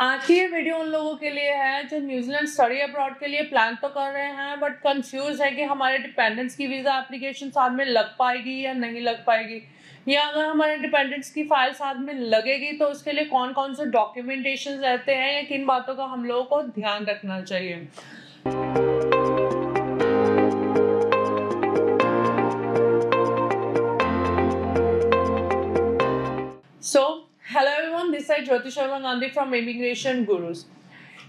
आज की ये वीडियो उन लोगों के लिए है जो न्यूजीलैंड स्टडी अब्रॉड के लिए प्लान तो कर रहे हैं बट कंफ्यूज है कि हमारे डिपेंडेंट्स की वीज़ा एप्लीकेशन साथ में लग पाएगी या नहीं लग पाएगी, या अगर हमारे डिपेंडेंट्स की फाइल साथ में लगेगी तो उसके लिए कौन कौन से डॉक्यूमेंटेशन रहते हैं या किन बातों का हम लोगों को ध्यान रखना चाहिए। So, hello everyone, this is Jyoti Sharma Gandhi from Immigration Gurus.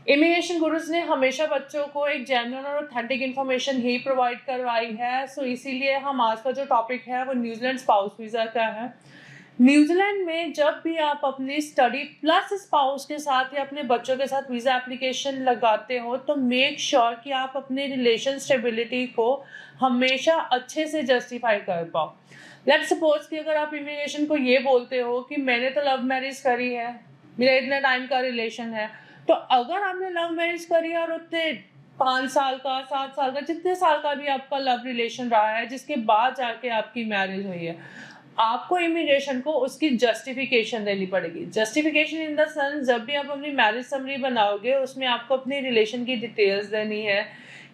Immigration gurus ने हमेशा बच्चों को एक जेन्युइन और ऑथेंटिक इन्फॉर्मेशन ही प्रोवाइड करवाई है। सो इसीलिए हम आज का जो टॉपिक है वो न्यूजीलैंड स्पाउस वीज़ा का है। न्यूजीलैंड में जब भी आप अपनी स्टडी प्लस स्पाउस के साथ या अपने बच्चों के साथ वीज़ा एप्लीकेशन लगाते हो तो मेक श्योर कि आप अपने रिलेशन स्टेबिलिटी को हमेशा अच्छे से जस्टिफाई कर पाओ। लेट्स सपोज कि अगर आप इमिग्रेशन को ये बोलते हो कि मैंने तो लव मैरिज करी है, मेरा इतने टाइम का रिलेशन है, तो अगर आपने लव मैरिज करी और उतने 5 साल का 7 साल का जितने साल का भी आपका लव रिलेशन रहा है जिसके बाद जाके आपकी मैरिज हुई है, आपको इमिग्रेशन को उसकी जस्टिफिकेशन देनी पड़ेगी। जस्टिफिकेशन इन द सेंस, जब भी आप अपनी मैरिज समरी बनाओगे उसमें आपको अपनी रिलेशन की डिटेल्स देनी है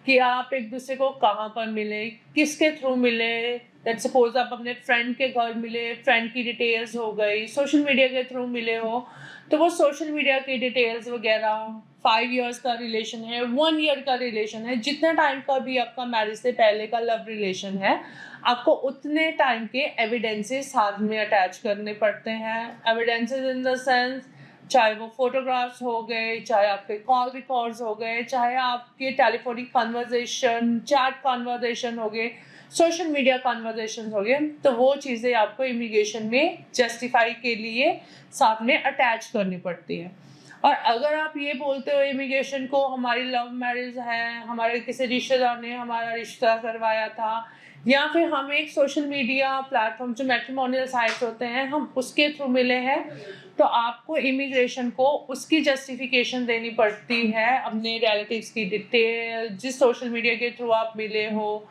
कि आप एक दूसरे को कहाँ पर मिले, किसके थ्रू मिले। लेट्स सपोज आप अपने फ्रेंड के घर मिले, फ्रेंड की डिटेल्स हो गई, सोशल मीडिया के थ्रू मिले हो तो वो सोशल मीडिया की डिटेल्स वगैरह। 5 इयर्स का रिलेशन है, 1 ईयर का रिलेशन है, जितने टाइम का भी आपका मैरिज से पहले का लव रिलेशन है, आपको उतने टाइम के एविडेंसेस साथ में अटैच करने पड़ते हैं। एविडेंसेस इन द सेंस, चाहे वो फोटोग्राफ्स हो गए, चाहे आपके कॉल रिकॉर्ड्स हो गए, चाहे आपके टेलीफोनिक कन्वर्सेशन, चैट कन्वर्सेशन हो गए, सोशल मीडिया कन्वर्सेशन हो गए, तो वो चीज़ें आपको इमिग्रेशन में जस्टिफाई के लिए साथ में अटैच करनी पड़ती है। और अगर आप ये बोलते हो इमिग्रेशन को हमारी लव मैरिज है, हमारे किसी रिश्तेदार ने हमारा रिश्ता करवाया था, या फिर हम एक सोशल मीडिया प्लेटफॉर्म जो मैट्रिमोनियल साइट्स होते हैं हम उसके थ्रू मिले हैं, तो आपको इमिग्रेशन को उसकी जस्टिफिकेशन देनी पड़ती है, अपने रिलेटिव्स की डिटेल, जिस सोशल मीडिया के थ्रू आप मिले हो,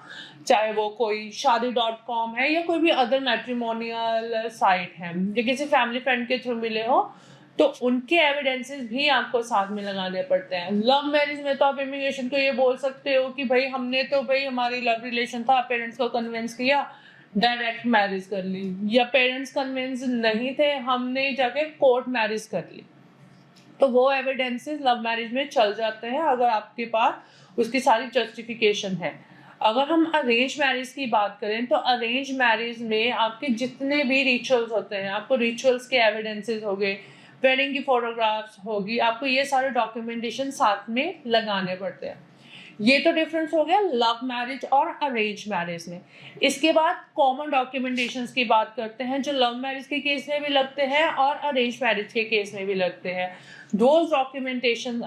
चाहे वो कोई शादी.com है या कोई भी अदर मैट्रिमोनियल साइट है, या किसी फैमिली फ्रेंड के थ्रू मिले हो तो उनके एविडेंसेस भी आपको साथ में लगाने पड़ते हैं। लव मैरिज में तो आप इमिग्रेशन को ये बोल सकते हो कि भाई हमने तो भाई हमारी लव रिलेशन था, पेरेंट्स को कन्विंस किया, डायरेक्ट मैरिज कर ली, या पेरेंट्स कन्विंस नहीं थे, हमने जाके कोर्ट मैरिज कर ली, तो वो एविडेंसेस लव मैरिज में चल जाते हैं अगर आपके पास उसकी सारी जस्टिफिकेशन है। अगर हम अरेंज मैरिज की बात करें तो अरेंज मैरिज में आपके जितने भी रिचुअल्स होते हैं, आपको रिचुअल्स के एविडेंसेस हो गए, वेडिंग की फोटोग्राफ्स होगी, आपको ये सारे डॉक्यूमेंटेशन साथ में लगाने पड़ते हैं। ये तो डिफरेंस हो गया लव मैरिज और अरेंज मैरिज में। इसके बाद कॉमन डॉक्यूमेंटेशंस की बात करते हैं जो लव मैरिज के केस में भी लगते हैं और अरेंज मैरिज के केस में भी लगते हैं। Those documentation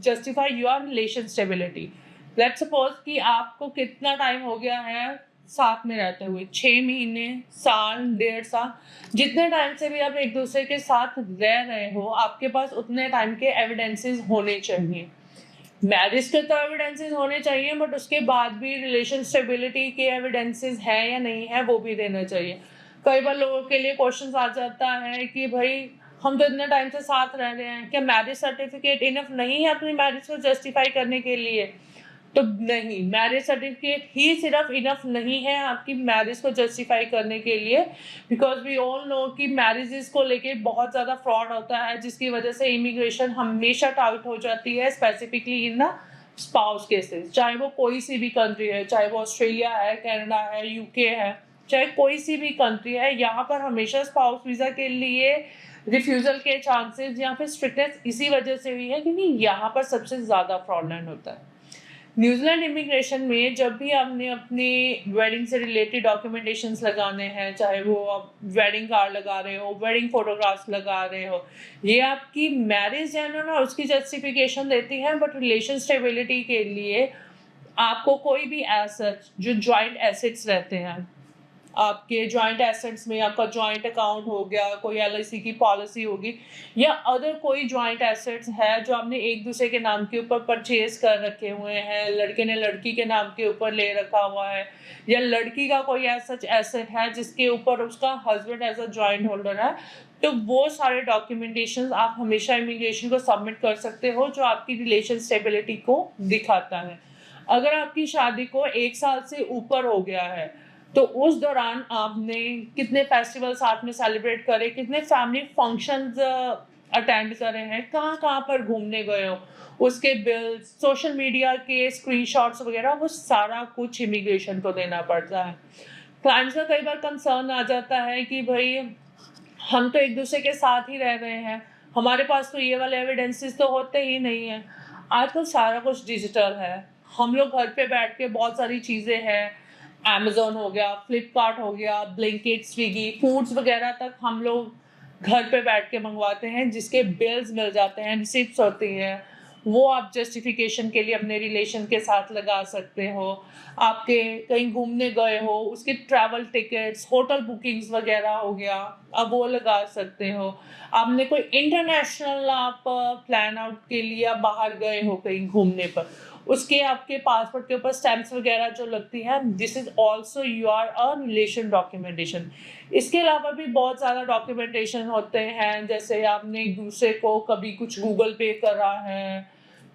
justify your relation stability. Let's suppose कि आपको कितना टाइम हो गया है साथ में रहते हुए, 6 महीने, साल, 1.5 साल, जितने टाइम से भी आप एक दूसरे के साथ रह रहे हो आपके पास उतने टाइम के एविडेंसेस होने चाहिए। मैरिज के तो एविडेंसेस होने चाहिए बट उसके बाद भी रिलेशन स्टेबिलिटी के एविडेंसेस है या नहीं है वो भी देना चाहिए। कई बार लोगों के लिए क्वेश्चन आ जाता है कि भाई हम तो इतने टाइम से साथ रह रहे हैं, क्या मैरिज सर्टिफिकेट इनफ नहीं है अपनी मैरिज को जस्टिफाई करने के लिए? तो नहीं, मैरिज सर्टिफिकेट ही सिर्फ इनफ नहीं है आपकी मैरिज को जस्टिफाई करने के लिए, बिकॉज वी ऑल नो कि मैरिजेस को लेके बहुत ज़्यादा फ्रॉड होता है जिसकी वजह से इमिग्रेशन हमेशा टाउट हो जाती है, specifically in the spouse cases. चाहे वो कोई सी भी कंट्री है, चाहे वो ऑस्ट्रेलिया है, कनाडा है, यूके है, चाहे कोई सी भी कंट्री है, यहाँ पर हमेशा स्पाउस वीज़ा के लिए रिफ्यूज़ल के चांसेस या फिर स्ट्रिक्टनेस इसी वजह से हुई है क्योंकि यहाँ पर सबसे ज़्यादा फ्रॉडलेंट होता है। न्यूजीलैंड इमिग्रेशन में जब भी आपने अपनी वेडिंग से रिलेटेड डॉक्यूमेंटेशंस लगाने हैं, चाहे वो आप वेडिंग कार्ड लगा रहे हो, वेडिंग फोटोग्राफ्स लगा रहे हो, ये आपकी मैरिज है ना उसकी जस्टिफिकेशन देती है, बट रिलेशन स्टेबिलिटी के लिए आपको कोई भी एसेट जो जॉइंट एसेट्स रहते हैं, आपके जॉइंट एसेट्स में आपका जॉइंट अकाउंट हो गया, कोई एलआईसी की पॉलिसी होगी, या अदर कोई जॉइंट एसेट्स है जो आपने एक दूसरे के नाम के ऊपर परचेज कर रखे हुए हैं, लड़के ने लड़की के नाम के ऊपर ले रखा हुआ है, या लड़की का कोई सच एसेट है जिसके ऊपर उसका husband as a joint holder है, तो वो सारे डॉक्यूमेंटेशन आप हमेशा इमिग्रेशन को सबमिट कर सकते हो जो आपकी रिलेशन स्टेबिलिटी को दिखाता है। अगर आपकी शादी को 1 साल से ऊपर हो गया है तो उस दौरान आपने कितने फेस्टिवल साथ में सेलिब्रेट करे, कितने फैमिली फंक्शंस अटेंड करे हैं, कहाँ कहाँ पर घूमने गए हो, उसके बिल्स, सोशल मीडिया के स्क्रीनशॉट्स वगैरह, वो सारा कुछ इमिग्रेशन को देना पड़ता है। क्लाइंट्स का कई बार कंसर्न आ जाता है कि भाई हम तो एक दूसरे के साथ ही रह रहे हैं, हमारे पास तो ये वाले एविडेंसेस तो होते ही नहीं है। आजकल सारा कुछ डिजिटल है, हम लोग घर पे बैठ के बहुत सारी चीज़ें हैं, अमेजोन हो गया, फ्लिपकार्ट हो गया, ब्लिंकिट, स्विगी, फूड्स वगैरह तक हम लोग घर पे बैठ के मंगवाते हैं जिसके बिल्स मिल जाते हैं, रिसिप्ट्स होती हैं, वो आप जस्टिफिकेशन के लिए अपने रिलेशन के साथ लगा सकते हो। आपके कहीं घूमने गए हो उसके ट्रैवल टिकट्स, होटल बुकिंग्स वगैरह हो गया, अब वो लगा सकते हो। आपने कोई इंटरनेशनल आप प्लान आउट के लिए आप बाहर गए हो कहीं घूमने पर, उसके आपके पासपोर्ट के ऊपर स्टैम्प्स वगैरह जो लगती है, this is also your a relation documentation. इसके अलावा भी बहुत ज़्यादा डॉक्यूमेंटेशन होते हैं, जैसे आपने एक दूसरे को कभी कुछ गूगल पे करा है,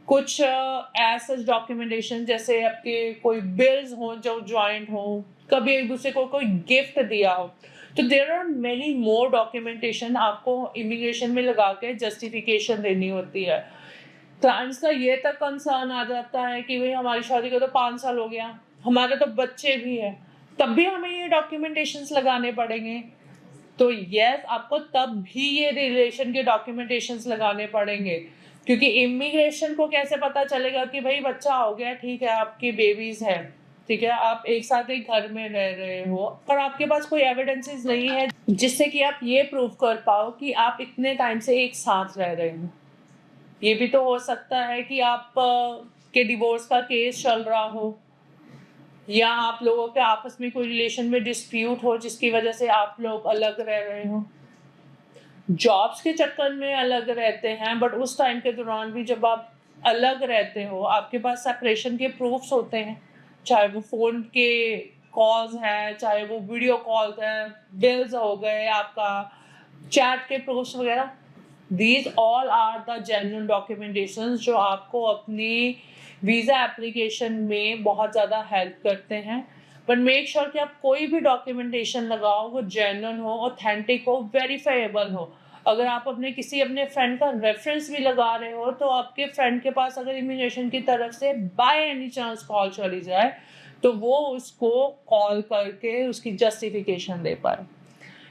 कुछ ऐसे डॉक्यूमेंटेशन जैसे आपके कोई बिल्स हो जो ज्वाइंट हो, कभी एक दूसरे को कोई गिफ्ट दिया हो। तो there are many more documentation आपको इमिग्रेशन में लगा के जस्टिफिकेशन देनी होती है। क्लाइंट्स का ये तक कंसर्न आ जाता है कि भाई हमारी शादी को तो 5 साल हो गया, हमारे तो बच्चे भी हैं, तब भी हमें ये डॉक्यूमेंटेशंस लगाने पड़ेंगे। तो यस, आपको तब भी ये रिलेशन के डॉक्यूमेंटेशंस लगाने पड़ेंगे, क्योंकि इमिग्रेशन को कैसे पता चलेगा कि भाई बच्चा हो गया, ठीक है, आपकी बेबीज है, ठीक है, आप एक साथ एक घर में रह रहे हो, पर आपके पास कोई एविडेंसेस नहीं है जिससे कि आप ये प्रूव कर पाओ कि आप इतने टाइम से एक साथ रह रहे हो। ये भी तो हो सकता है कि आप के डिवोर्स का केस चल रहा हो, या आप लोगों के आपस में कोई रिलेशन में डिस्प्यूट हो जिसकी वजह से आप लोग अलग रह रहे हो। जॉब्स के चक्कर में अलग रहते हैं, बट उस टाइम के दौरान भी जब आप अलग रहते हो आपके पास सेपरेशन के प्रूफ्स होते हैं, चाहे वो फ़ोन के कॉल्स हैं, चाहे वो वीडियो कॉल्स हैं, बिल्स हो गए, आपका चैट के प्रूफ्स वगैरह। These all are the genuine documentations जो आपको अपनी वीज़ा एप्लीकेशन में बहुत ज़्यादा हेल्प करते हैं। बट मेक श्योर कि आप कोई भी डॉक्यूमेंटेशन लगाओ वो जेन्युइन हो, ऑथेंटिक हो, वेरीफाइबल हो। अगर आप अपने फ्रेंड का रेफरेंस भी लगा रहे हो तो आपके फ्रेंड के पास अगर इमिग्रेशन की तरफ से बाय एनी चांस कॉल चली जाए तो वो उसको कॉल करके उसकी जस्टिफिकेशन दे पाए।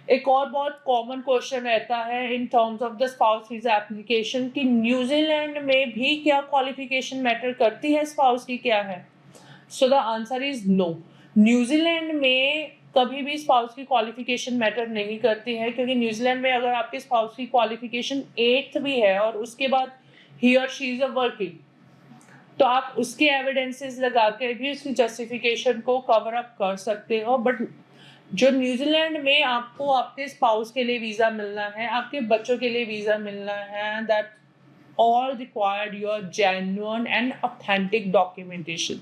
एक और बहुत कॉमन क्वेश्चन रहता है in terms of the spouse visa application कि न्यूजीलैंड में भी क्या क्वालिफिकेशन मैटर करती है, स्पाउस की क्या है। So the answer is no. New Zealand में कभी भी स्पाउस की क्वालिफिकेशन मैटर नहीं करती है, क्योंकि न्यूजीलैंड में अगर आपके स्पाउस की क्वालिफिकेशन 8th भी है और उसके बाद ही और शी इज अ वर्किंग, तो आप उसके एविडेंसेस लगा के भी उसकी जस्टिफिकेशन को कवर अप कर सकते हो। बट जो न्यूजीलैंड में आपको आपके स्पाउस के लिए वीज़ा मिलना है, आपके बच्चों के लिए वीज़ा मिलना है, that all required your genuine and authentic documentation.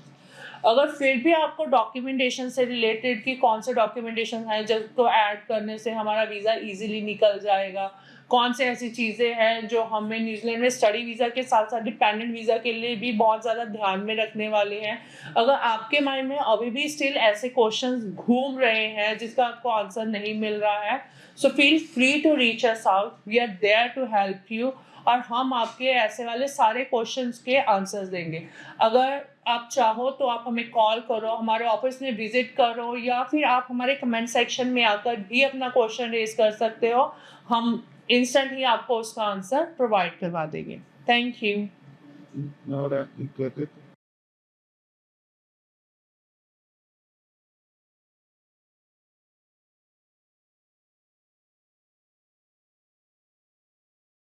अगर फिर भी आपको डॉक्यूमेंटेशन से रिलेटेड कि कौन से डॉक्यूमेंटेशन हैं जिसको ऐड करने से हमारा वीज़ा इजीली निकल जाएगा, कौन से ऐसी चीज़ें हैं जो हमें न्यूजीलैंड में स्टडी वीज़ा के साथ साथ डिपेंडेंट वीज़ा के लिए भी बहुत ज़्यादा ध्यान में रखने वाले हैं, अगर आपके माइंड में अभी भी स्टिल ऐसे क्वेश्चंस घूम रहे हैं जिसका आपको आंसर नहीं मिल रहा है, so feel free to reach us out, we are there to help you, और हम आपके ऐसे वाले सारे क्वेश्चंस के आंसर्स देंगे। अगर आप चाहो तो आप हमें कॉल करो, हमारे ऑफिस में विजिट करो, या फिर आप हमारे कमेंट सेक्शन में आकर भी अपना क्वेश्चन रेज कर सकते हो, हम इंस्टेंट ही आपको उसका आंसर प्रोवाइड करवा देंगे। Thank you.